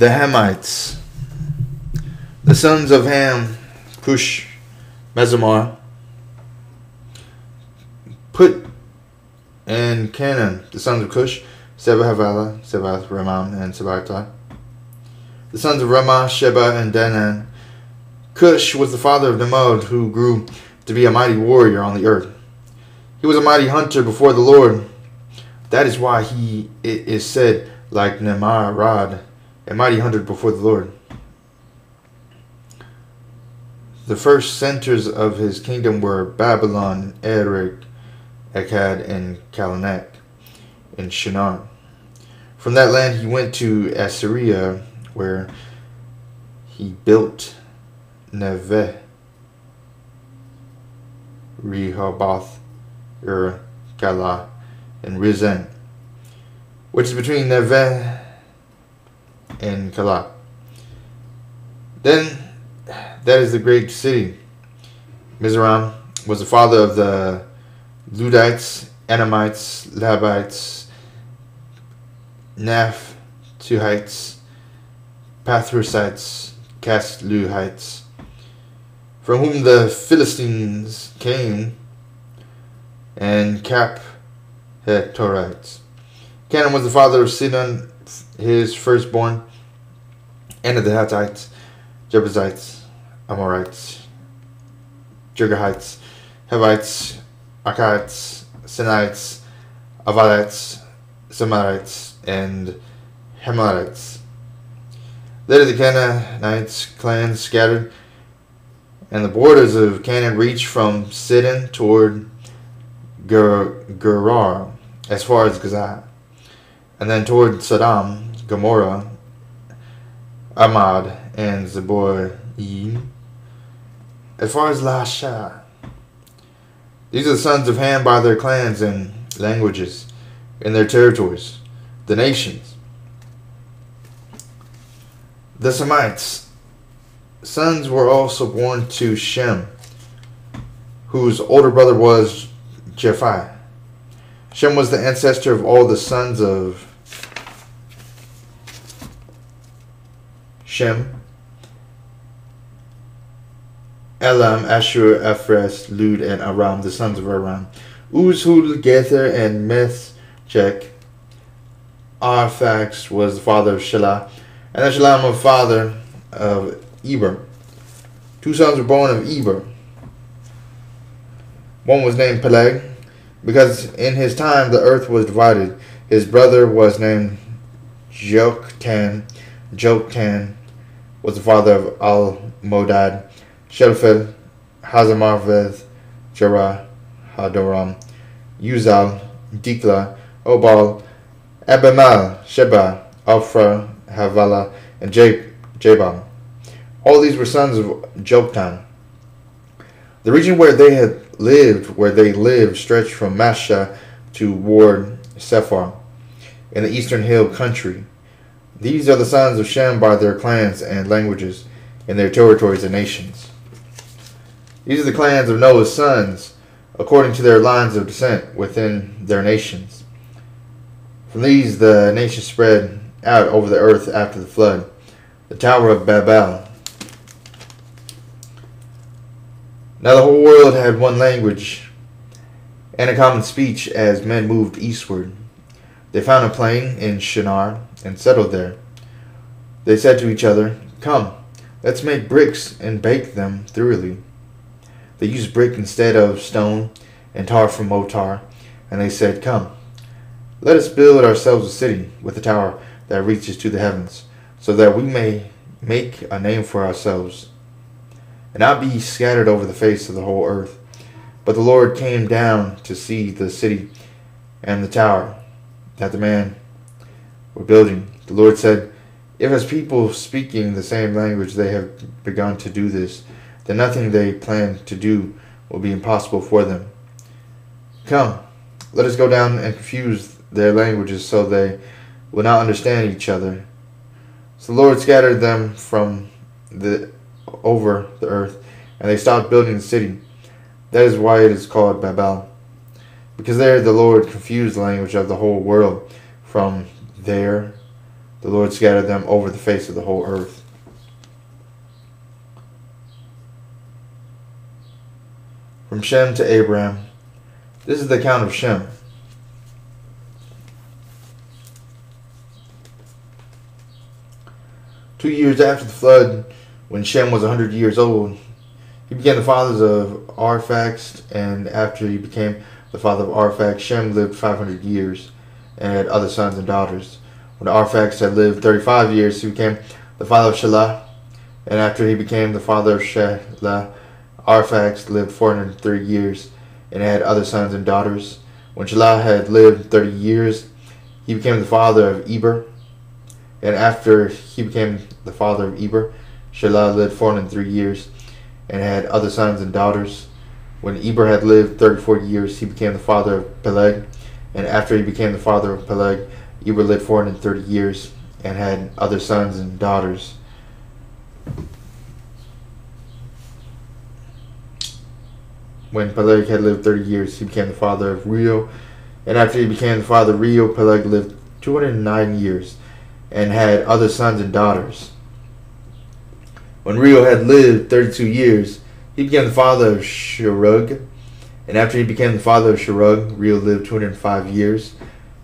The Hamites. The sons of Ham, Cush, Mezamar, Put, and Canaan. The sons of Cush, Seba, Havilah, Sebath, Ramam, and Sebatai. The sons of Ramah, Sheba, and Denan. Cush was the father of Nimrod, who grew to be a mighty warrior on the earth. He was a mighty hunter before the Lord. That is why it is said, like Nimrod, a mighty hunter before the Lord. The first centers of his kingdom were Babylon, Erech, Akkad, and Calneh in Shinar. From that land he went to Assyria, where he built Neveh, Rehoboth, Calah, and Rizan, which is between Neveh and Calah. Then, that is the great city. Mizraim was the father of the Ludites, Anamites, Labites, Naphtuhites, Pathrusites, Casluhites, from whom the Philistines came, and Caphtorites. Canaan was the father of Sidon, his firstborn, and of the Hittites, Jebusites, Amorites, Girgahites, Hivites, Archites, Sinites, Avalites, Semarites, and Hamarites. Later the Canaanites clans scattered, and the borders of Canaan reached from Sidon toward Gerar, as far as Gaza, and then toward Sodom, Gomorrah, Amad, and Zeboim, as far as Lasha. These are the sons of Ham by their clans and languages, in their territories, the nations. The Semites. Sons were also born to Shem, whose older brother was Japhet. Shem was the ancestor of all the sons of Shem: Elam, Ashur, Ephres, Lud, and Aram, the sons of Aram. Uz, Hul, Gether, and Meshech. Arphax was the father of Shelah, and Eshalam was the father of Eber. Two sons were born of Eber. One was named Peleg, because in his time the earth was divided. His brother was named Joktan. Joktan was the father of Al-Modad, Shelphel, Hazamarveth, Jerah, Hadoram, Uzal, Dikla, Obal, Abimal, Sheba, Alphra, Havilah, and Jabal. All these were sons of Joktan. The region where they lived, stretched from Masha toward Sephar, in the eastern hill country. These are the sons of Shem by their clans and languages, in their territories and nations. These are the clans of Noah's sons, according to their lines of descent within their nations. From these the nations spread out over the earth after the flood. The Tower of Babel. Now the whole world had one language and a common speech as men moved eastward. They found a plain in Shinar and settled there. They said to each other, "Come, let's make bricks and bake them thoroughly." They used brick instead of stone and tar from mortar, and they said, "Come, let us build ourselves a city with a tower that reaches to the heavens, so that we may make a name for ourselves, and not be scattered over the face of the whole earth." But the Lord came down to see the city and the tower that the men were building. The Lord said, "If as people speaking the same language they have begun to do this, then nothing they plan to do will be impossible for them. Come, let us go down and confuse their languages so they will not understand each other." So the Lord scattered them over the earth, and they stopped building the city. That is why it is called Babel, because there the Lord confused the language of the whole world from there The Lord scattered them over the face of the whole earth. From Shem to Abraham. This is the account of Shem. "2 years after the flood, when Shem was 100 years old, he became the father of Arphaxad, and after he became the father of Arphaxad, Shem lived 500 years and had other sons and daughters. When Arphaxad had lived 35 years, he became the father of Shelah, and after he became the father of Shelah, Arphaxad lived 403 years and had other sons and daughters. When Shelah had lived 30 years, he became the father of Eber, and after he became the father of Eber, Shelah lived 403 years and had other sons and daughters. When Eber had lived 34 years, he became the father of Peleg, and after he became the father of Peleg, Eber lived 430 years and had other sons and daughters. When Peleg had lived 30 years, he became the father of Reu, and after he became the father of Reu, Peleg lived 209 years and had other sons and daughters. When Reu had lived 32 years, he became the father of Sherug, and after he became the father of Sherug, Reu lived 205 years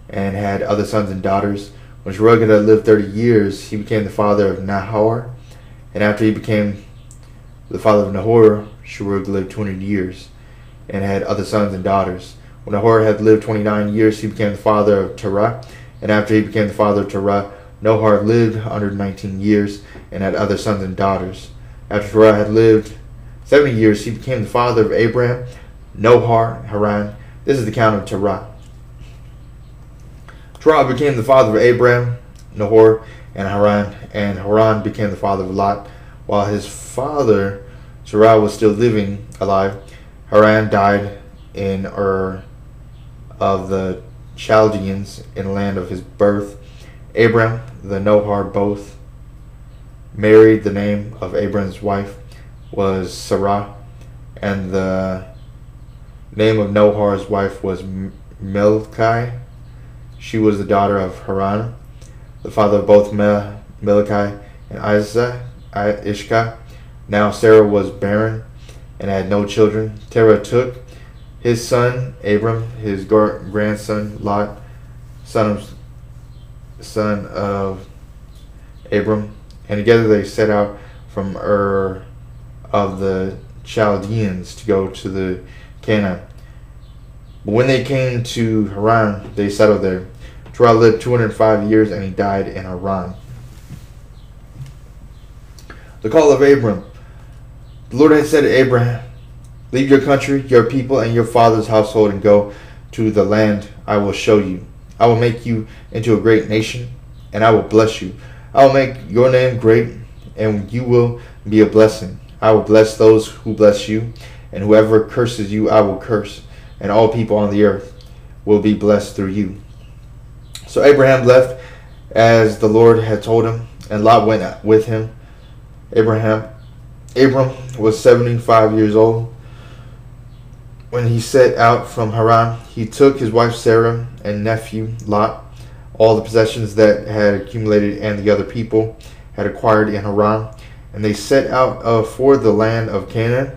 and had other sons and daughters. When Sherug had lived 30 years, he became the father of Nahor, and after he became the father of Nahor, Sherug lived 200 years and had other sons and daughters. When Nahor had lived 29 years, he became the father of Terah, and after he became the father of Terah, Nahor lived 119 years and had other sons and daughters. After Terah had lived 70 years, he became the father of Abraham, Nahor, Haran. This is the count of Terah. Terah became the father of Abraham, Nahor, and Haran became the father of Lot. While his father Terah was still living, alive, Haran died in Ur of the Chaldeans, in the land of his birth. Abram, the Nahor, both married. The name of Abram's wife was Sarah, and the name of Nahor's wife was Milcah. She was the daughter of Haran, the father of both Milcah and Ishka. Now Sarah was barren and had no children. Terah took his son Abram, his grandson Lot, son of Abram, and together they set out from Ur of the Chaldeans to go to the Canaan. But when they came to Haran, they settled there. Terah lived 205 years and he died in Haran. The call of Abram. The Lord had said to Abraham, "Leave your country, your people, and your father's household and go to the land I will show you. I will make you into a great nation, and I will bless you. I will make your name great, and you will be a blessing. I will bless those who bless you, and whoever curses you I will curse, and all people on the earth will be blessed through you." So Abraham left as the Lord had told him, and Lot went with him. Abram was 75 years old when he set out from Haran. He took his wife Sarah and nephew Lot, all the possessions that had accumulated and the other people had acquired in Haran, and they set out for the land of Canaan.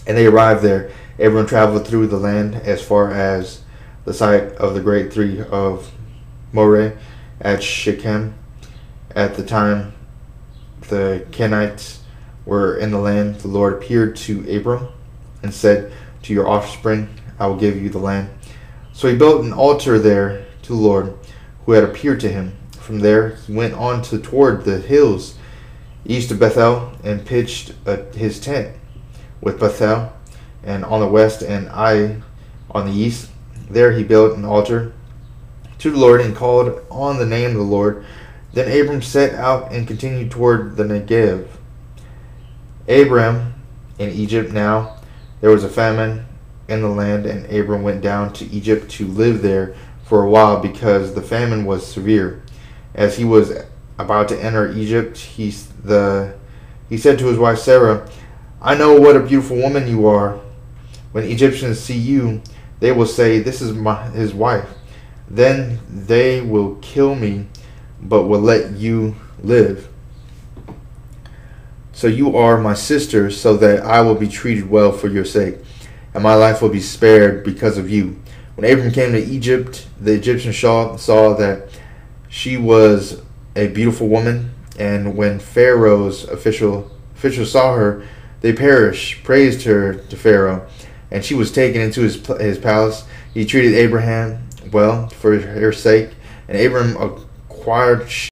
And they arrived there. Abram traveled through the land as far as the site of the great tree of Moreh at Shechem. At the time the Kenites were in the land, the Lord appeared to Abram and said, "To your offspring I will give you the land." So he built an altar there to the Lord who had appeared to him. From there he went on toward the hills east of Bethel and pitched his tent with Bethel and on the west and Ai on the east. There he built an altar to the Lord and called on the name of the Lord. Then Abram set out and continued toward the Negev. Abram in Egypt. Now there was a famine in the land, and Abram went down to Egypt to live there for a while because the famine was severe. As he was about to enter Egypt, he said to his wife Sarah, "I know what a beautiful woman you are. When Egyptians see you, they will say, 'This is his wife.' Then they will kill me, but will let you live. So you are my sister, so that I will be treated well for your sake, and my life will be spared because of you." When Abram came to Egypt, the Egyptians saw that she was a beautiful woman, and when Pharaoh's officials saw her, they praised her to Pharaoh, and she was taken into his palace. He treated Abraham well for her sake, and Abram acquired